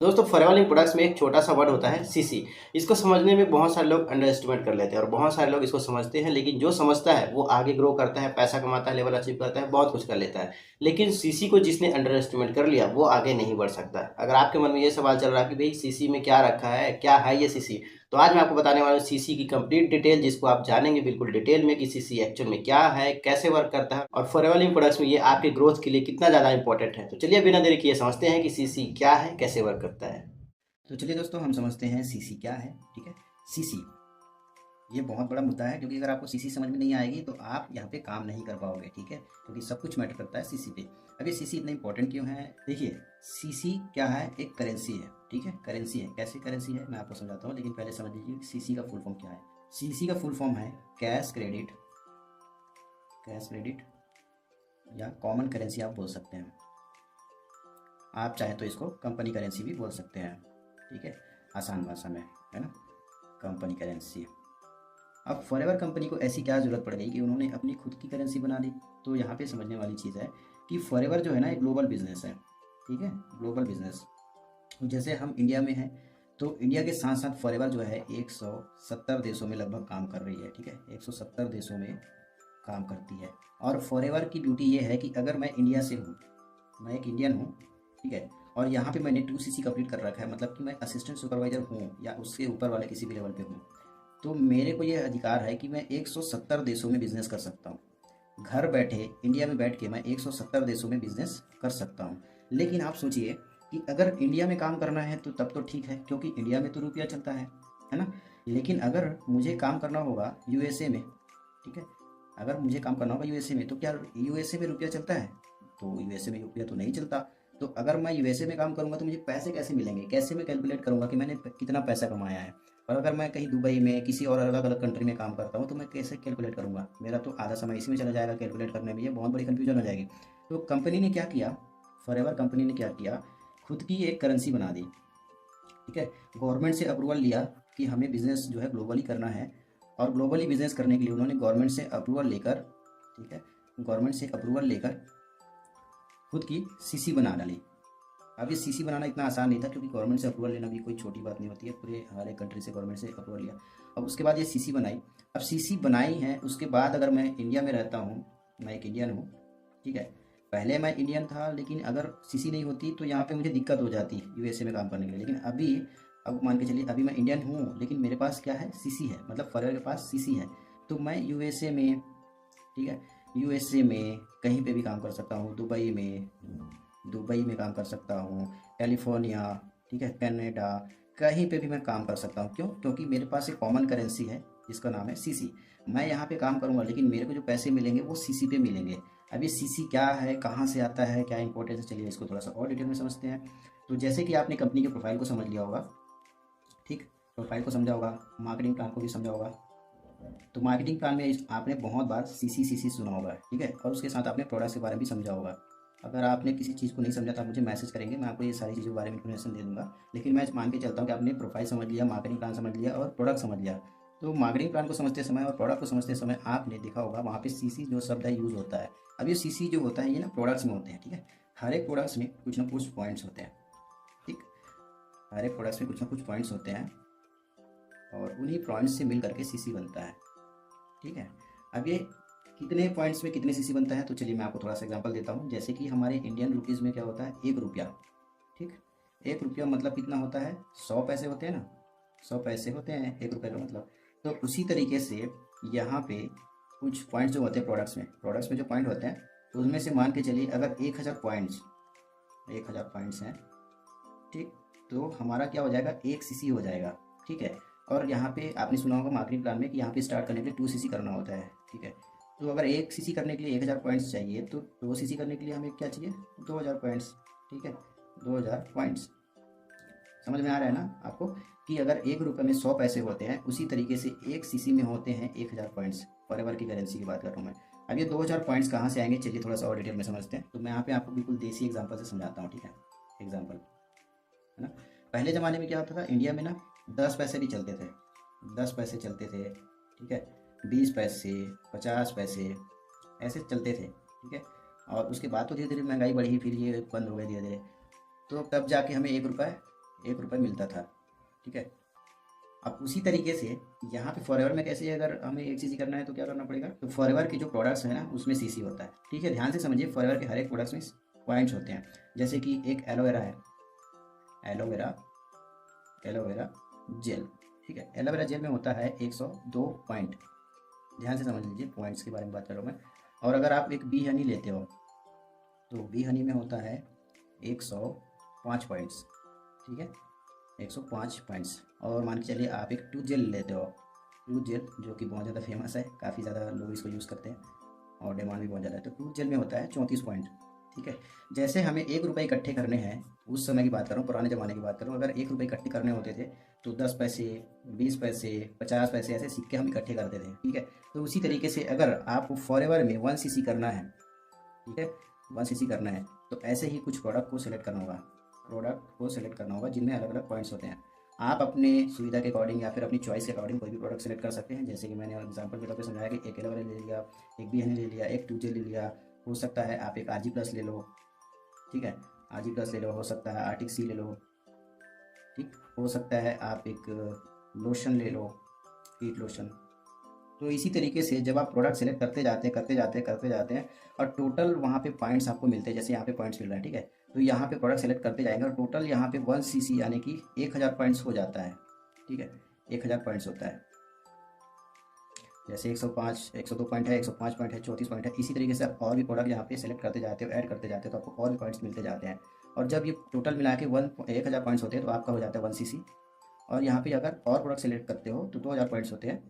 दोस्तों forever link products में एक छोटा सा वर्ड होता है सीसी। इसको समझने में बहुत सारे लोग अंडर एस्टिमेट कर लेते हैं और बहुत सारे लोग इसको समझते हैं, लेकिन जो समझता है वो आगे ग्रो करता है, पैसा कमाता है, लेवल अचीव करता है, बहुत कुछ कर लेता है। लेकिन सीसी को जिसने अंडर एस्टिमेट कर लिया वो आगे नहीं बढ़ सकता। अगर आपके मन में ये सवाल चल रहा है कि भाई सीसी में क्या रखा है, क्या है ये सीसी, तो आज मैं आपको बताने वाला हूँ सीसी की कंप्लीट डिटेल, जिसको आप जानेंगे बिल्कुल डिटेल में कि सीसी एक्चुअल में क्या है, कैसे वर्क करता है और फॉरेवर लिंक प्रोडक्ट्स में ये आपके ग्रोथ के लिए कितना ज़्यादा इंपॉर्टेंट है। तो चलिए बिना देरी किए समझते हैं कि सीसी क्या है, कैसे वर्क करता है। तो चलिए दोस्तों हम समझते हैं सीसी क्या है। ठीक है, सीसी ये बहुत बड़ा मुद्दा है, क्योंकि अगर आपको सीसी समझ में नहीं आएगी तो आप यहाँ पे काम नहीं कर पाओगे। ठीक है, क्योंकि सब कुछ मैटर करता है सीसी पे। अब ये सीसी इतना इंपॉर्टेंट क्यों है? देखिए, सीसी क्या है? एक करेंसी है। ठीक है, करेंसी है। कैसे करेंसी है मैं आपको समझाता हूँ, लेकिन पहले समझ लीजिए सीसी का फुल फॉर्म क्या है। सीसी का फुल फॉर्म है कैश क्रेडिट, कैश क्रेडिट या कॉमन करेंसी आप बोल सकते हैं। आप चाहे तो इसको कंपनी करेंसी भी बोल सकते हैं। ठीक है, आसान भाषा में, है ना, कंपनी करेंसी। अब फॉरेवर कंपनी को ऐसी क्या ज़रूरत पड़ गई कि उन्होंने अपनी खुद की करेंसी बना ली? तो यहाँ पे समझने वाली चीज़ है कि फॉरेवर जो है ना एक ग्लोबल बिजनेस है। ठीक है, ग्लोबल बिजनेस। जैसे हम इंडिया में हैं, तो इंडिया के साथ साथ फॉरेवर जो है 170 देशों में लगभग काम कर रही है। ठीक है, 170 देशों में काम करती है। और फॉरेवर की ड्यूटी ये है कि अगर मैं इंडिया से हूँ, मैं एक इंडियन हूँ, ठीक है, और यहाँ पे मैंने 2 CC कंप्लीट कर रखा है, मतलब कि मैं असिस्टेंट सुपरवाइजर हूँ या उससे ऊपर वाले किसी भी लेवल पे हूँ, तो मेरे को ये अधिकार है कि मैं 170 देशों में बिजनेस कर सकता हूँ। घर बैठे इंडिया में बैठ के मैं 170 देशों में बिजनेस कर सकता हूँ। लेकिन आप सोचिए कि अगर इंडिया में काम करना है तो तब तो ठीक है, क्योंकि इंडिया में तो रुपया चलता है ना। लेकिन अगर मुझे काम करना होगा यूएसए में, ठीक है, अगर मुझे काम करना होगा यूएसए में, तो क्या यूएसए में रुपया चलता है? तो यूएसए में रुपया तो नहीं चलता। तो अगर मैं यूएसए में काम करूंगा तो मुझे पैसे कैसे मिलेंगे? कैसे मैं कैलकुलेट करूंगा कि मैंने कितना पैसा कमाया है? और अगर मैं कहीं दुबई में किसी और अलग अलग कंट्री में काम करता हूँ तो मैं कैसे कैलकुलेट करूंगा? मेरा तो आधा समय इसी में चला जाएगा कैलकुलेट करने में, ये बहुत बड़ी कन्फ्यूजन हो जाएगी। तो कंपनी ने क्या किया, फॉरेवर कंपनी ने क्या किया, खुद की एक करेंसी बना दी। ठीक है, गवर्नमेंट से अप्रूवल लिया कि हमें बिजनेस जो है ग्लोबली करना है, और ग्लोबली बिजनेस करने के लिए उन्होंने गवर्नमेंट से अप्रूवल लेकर, ठीक है, गवर्नमेंट से अप्रूवल लेकर खुद की सीसी बना डाली। अब ये सीसी बनाना इतना आसान नहीं था, क्योंकि गवर्नमेंट से अप्रूवल लेना भी कोई छोटी बात नहीं होती है। पूरे हर एक कंट्री से गवर्नमेंट से अप्रूवल लिया। अब उसके बाद ये सीसी बनाई। अब सीसी बनाई है, उसके बाद अगर मैं इंडिया में रहता हूँ, मैं एक इंडियन हूँ, ठीक है, पहले मैं इंडियन था, लेकिन अगर सीसी नहीं होती तो यहाँ पे मुझे दिक्कत हो जाती यूएसए में काम करने के लिए। लेकिन अभी, अब मान के चलिए अभी मैं इंडियन हूँ, लेकिन मेरे पास क्या है? सीसी है, मतलब फॉरेवर के पास सीसी है। तो मैं यूएसए में, ठीक है, यूएसए में कहीं पे भी काम कर सकता हूँ। दुबई में काम कर सकता हूँ, कैलिफोर्निया, ठीक है, कनाडा, कहीं पे भी मैं काम कर सकता हूँ। क्यों? क्योंकि मेरे पास एक कॉमन करेंसी है जिसका नाम है सीसी। मैं यहाँ पे काम करूँगा, लेकिन मेरे को जो पैसे मिलेंगे वो सीसी पे मिलेंगे। अब ये सीसी क्या है, कहाँ से आता है, क्या इंपॉर्टेंस है, चलिए इसको थोड़ा सा और डिटेल में समझते हैं। तो जैसे कि आपने कंपनी के प्रोफाइल को समझ लिया होगा, ठीक, प्रोफाइल को समझा होगा, मार्केटिंग प्लान को भी समझा होगा। तो मार्केटिंग प्लान में आपने बहुत बार सीसी सीसी सुना होगा, ठीक है, और उसके साथ आपने प्रोडक्ट्स के बारे में भी समझा होगा। अगर आपने किसी चीज़ को नहीं समझा तो आप मुझे मैसेज करेंगे, मैं आपको ये सारी चीज़ों के बारे में इन्फॉर्मेशन दे दूंगा। लेकिन मैं मान के चलता हूँ कि आपने प्रोफाइल समझ लिया, मार्केटिंग प्लान समझ लिया और प्रोडक्ट समझ लिया। तो मार्केटिंग प्लान को समझते समय और प्रोडक्ट को समझते समय आपने देखा होगा वहाँ पे सीसी जो शब्द है यूज़ होता है। अब ये सीसी जो होता है ये ना प्रोडक्ट्स में होते हैं। ठीक है, हर एक प्रोडक्ट्स में कुछ ना कुछ पॉइंट्स होते हैं। ठीक, हर एक प्रोडक्ट्स में कुछ ना कुछ पॉइंट्स होते हैं, और उन्हीं पॉइंट्स से मिल करके सीसी बनता है। ठीक है, अब ये कितने पॉइंट्स में कितने सीसी बनता है, तो चलिए मैं आपको थोड़ा सा एग्जांपल देता हूँ। जैसे कि हमारे इंडियन रुपीज़ में क्या होता है? 1 रुपया। ठीक, 1 रुपया मतलब कितना होता है? 100 पैसे होते हैं ना, 100 पैसे होते हैं 1 रुपये का मतलब। तो उसी तरीके से यहाँ पे कुछ पॉइंट्स जो होते हैं प्रोडक्ट्स में जो पॉइंट होते हैं, तो उसमें से मान के चलिए अगर 1000 पॉइंट्स हैं, ठीक, तो हमारा क्या हो जाएगा? 1 सीसी हो जाएगा। ठीक है, और यहाँ पे आपने सुना होगा मार्केटिंग प्लान में कि यहाँ पे स्टार्ट करने के लिए 2 सीसी करना होता है। ठीक है, तो अगर 1 सीसी करने के लिए 1000 पॉइंट्स चाहिए, तो 2 सीसी करने के लिए हमें क्या चाहिए? 2000 पॉइंट्स। ठीक है, 2000 पॉइंट्स। समझ में आ रहा है ना आपको कि अगर 1 रुपये में 100 पैसे होते हैं, उसी तरीके से 1 सीसी में होते हैं 1000 पॉइंट्स। फॉरेवर की करेंसी की बात कर रहा हूँ मैं। अब ये 2000 पॉइंट्स कहाँ से आएंगे, चलिए थोड़ा सा और डिटेल में समझते हैं। तो मैं यहाँ पे आपको बिल्कुल देसी एग्जाम्पल से समझाता हूँ। ठीक है, एग्जाम्पल, है ना। पहले ज़माने में क्या होता था, इंडिया में ना 10 पैसे भी चलते थे, 10 पैसे चलते थे। ठीक है, 20 पैसे, 50 पैसे, ऐसे चलते थे। ठीक है, और उसके बाद तो धीरे धीरे महंगाई बढ़ी, फिर ये बंद हो गए धीरे धीरे। तो तब जाके हमें 1 रुपये 1 रुपये मिलता था, ठीक है। अब उसी तरीके से यहाँ पे फॉरएवर में कैसे, अगर हमें एक चीज़ करना है तो क्या करना पड़ेगा, तो फॉरएवर के जो प्रोडक्ट्स हैं ना उसमें सीसी होता है, ठीक है। ध्यान से समझिए, फॉरएवर के हर एक प्रोडक्ट्स में पॉइंट्स होते हैं। जैसे कि एक एलोवेरा है, एलोवेरा एलोवेरा जेल, ठीक है। एलोवेरा जेल में होता है 102 पॉइंट। ध्यान से समझ लीजिए, पॉइंट्स के बारे में बात कर रहा हूँ मैं। और अगर आप एक बी हनी लेते हो तो बी हनी में होता है 105 पॉइंट्स, ठीक है, 105 पॉइंट्स। और मान के चलिए आप एक टूथ जेल लेते हो, टूथ जेल जो कि बहुत ज़्यादा फेमस है, काफ़ी ज़्यादा लोग इसको यूज़ करते हैं और डिमांड भी बहुत ज़्यादा है, तो टूथ जेल में होता है 34 पॉइंट, ठीक है। जैसे हमें 1 रुपये इकट्ठे करने हैं, उस समय की बात कर रहा हूँ, पुराने ज़माने की बात कर रहा हूँ, अगर 1 रुपये इकट्ठे करने होते थे तो 10 पैसे, 20 पैसे, 50 पैसे ऐसे सिक्के हम इकट्ठे करते थे, ठीक है। तो उसी तरीके से अगर आपको फॉरएवर में 1 सीसी करना है, ठीक है, 1 सीसी करना है, तो ऐसे ही कुछ प्रोडक्ट को सिलेक्ट करना होगा, प्रोडक्ट को सिलेक्ट करना होगा जिनमें अलग अलग पॉइंट्स होते हैं। आप अपने सुविधा के अकॉर्डिंग या फिर अपनी चॉइस के अकॉर्डिंग कोई भी प्रोडक्ट सेलेक्ट कर सकते हैं। जैसे कि मैंने एग्जांपल के तौर पे समझाया कि एक एलोवेरा ले लिया, एक बी हनी ले लिया, एक टू जेल ले लिया, हो सकता है आप एक आरजी प्लस ले लो, ठीक है, आरजी प्लस ले लो, हो सकता है आर्टिक सी ले लो, ठीक, हो सकता है आप एक लोशन ले लो, हीट लोशन। तो इसी तरीके से जब आप प्रोडक्ट सेलेक्ट करते जाते हैं और टोटल वहाँ पे पॉइंट्स आपको मिलते हैं, जैसे यहाँ पे पॉइंट्स मिल रहा है, ठीक है, तो यहाँ पे प्रोडक्ट सेलेक्ट करते जाएंगे और टोटल यहाँ पे 1 सीसी यानी कि 1000 पॉइंट्स हो जाता है, ठीक है, 1000 पॉइंट्स होता है। जैसे 105, 102 पॉइंट है, 105 पॉइंट है, 34 पॉइंट है, इसी तरीके से आप और भी प्रोडक्ट यहाँ पे सेलेक्ट करते जाते हो, ऐड करते जाते हो, तो आपको और भी पॉइंट्स मिलते जाते हैं। और जब ये टोटल मिला के 1000 पॉइंट्स होते हैं तो आपका हो जाता है 1 सीसी। और यहाँ पे अगर और प्रोडक्ट सेलेक्ट करते हो तो 2000 पॉइंट्स होते हैं,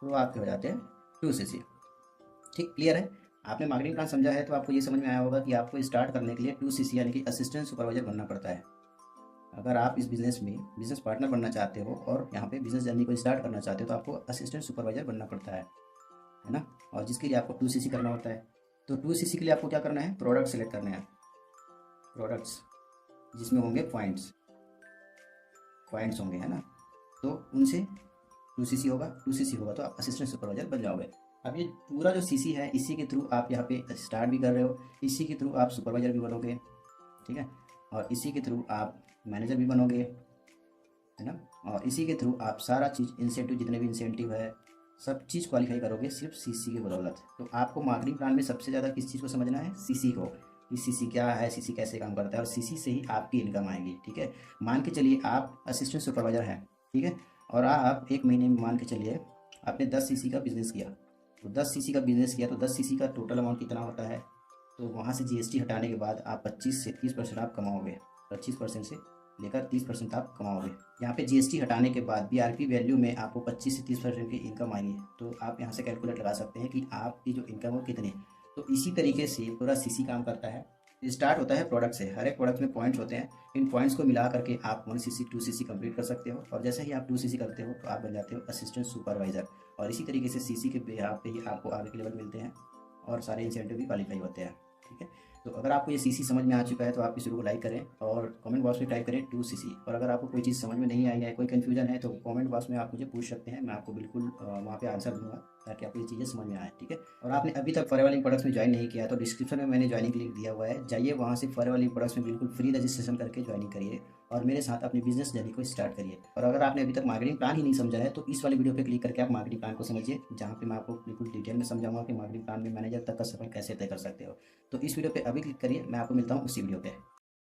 तो आपके हो जाते हैं 2 सीसी। ठीक, क्लियर है। आपने मार्केटिंग प्लान समझा है तो आपको ये समझ में आया होगा कि आपको स्टार्ट करने के लिए 2 सीसी यानी कि असिस्टेंट सुपरवाइजर बनना पड़ता है। अगर आप इस बिज़नेस में बिज़नेस पार्टनर बनना चाहते हो और यहाँ पे बिज़नेस जर्नी को स्टार्ट करना चाहते हो तो आपको असिस्टेंट सुपरवाइजर बनना पड़ता है ना। और जिसके लिए आपको 2 सीसी करना होता है। तो 2 सीसी के लिए आपको क्या करना है, प्रोडक्ट सेलेक्ट करने हैं, प्रोडक्ट्स जिसमें होंगे पॉइंट्स होंगे, है ना। तो उनसे 2 सीसी होगा, 2 सीसी होगा तो आप असिस्टेंट सुपरवाइजर बन जाओगे। अब ये पूरा जो सीसी है इसी के थ्रू आप यहाँ पे स्टार्ट भी कर रहे हो, इसी के थ्रू आप सुपरवाइजर भी बनोगे, ठीक है, और इसी के थ्रू आप मैनेजर भी बनोगे, है ना। और इसी के थ्रू आप सारा चीज़ इंसेंटिव, जितने भी इंसेंटिव है सब चीज़ क्वालिफाई करोगे सिर्फ सीसी की बदौलत। तो आपको मार्केटिंग प्लान में सबसे ज़्यादा किस चीज़ को समझना है, सीसी को, कि सीसी क्या है, सीसी कैसे काम करता है, और सीसी से ही आपकी इनकम आएगी, ठीक है। मान के चलिए आप असिस्टेंट सुपरवाइजर हैं, ठीक है, और आप 1 महीने में मान के चलिए आपने 10 सीसी का बिजनेस किया, तो 10 सीसी का बिजनेस किया तो 10 सीसी का टोटल अमाउंट कितना होता है, तो वहाँ से जीएसटी हटाने के बाद आप 25 से 30% आप कमाओगे, 25% से लेकर 30% आप कमाओगे। यहाँ पे जीएसटी हटाने के बाद बीआरपी वैल्यू में आपको 25 से 30% की इनकम आएगी। तो आप यहाँ से कैलकुलेट लगा सकते हैं कि आपकी जो इनकम है कितनी। तो इसी तरीके से पूरा सीसी काम करता है। स्टार्ट होता है प्रोडक्ट से, हर एक प्रोडक्ट में पॉइंट्स होते हैं, इन पॉइंट्स को मिला करके आप 1 सीसी 2 सीसी कंप्लीट कर सकते हो, और जैसे ही आप 2 सीसी करते हो तो आप बन जाते हो असिस्टेंट सुपरवाइजर। और इसी तरीके से सीसी के बेहाफ पे ही आपको आगे के लेवल मिलते हैं और सारे इंसेंटिव भी क्वालिफाई होते हैं, ठीक है। तो अगर आपको ये सीसी समझ में आ चुका है तो आप इस वीडियो को लाइक करें और कमेंट बॉक्स में टाइप करें 2 सीसी। और अगर आपको कोई चीज़ समझ में नहीं आई है, कोई कन्फ्यूजन है, तो कमेंट बॉक्स में आप मुझे पूछ सकते हैं, मैं आपको बिल्कुल वहाँ पे आंसर दूंगा ताकि आपको ये चीज़ें समझ में आए, ठीक है। और आपने अभी तक फॉरएवर लिंक प्रोडक्ट्स में ज्वाइन नहीं किया है तो डिस्क्रिप्शन में मैंने ज्वाइनिंग लिंक दिया हुआ है, जाइए वहाँ से फॉरएवर लिंक प्रोडक्ट्स में बिल्कुल फ्री रजिस्ट्रेशन करके ज्वाइनिंग करिए और मेरे साथ अपनी बिजनेस जर्नी को स्टार्ट करिए। और अगर आपने अभी तक मार्केटिंग प्लान ही नहीं समझा है तो इस वाली वीडियो पे क्लिक करके आप मार्केटिंग प्लान को समझिए, जहाँ पे मैं आपको बिल्कुल डिटेल में समझाऊंगा कि मार्केटिंग प्लान में मैनेजर तक का सफर कैसे तय कर सकते हो। तो इस वीडियो पे अभी क्लिक करिए, मैं आपको मिलता हूँ उसी वीडियो पे।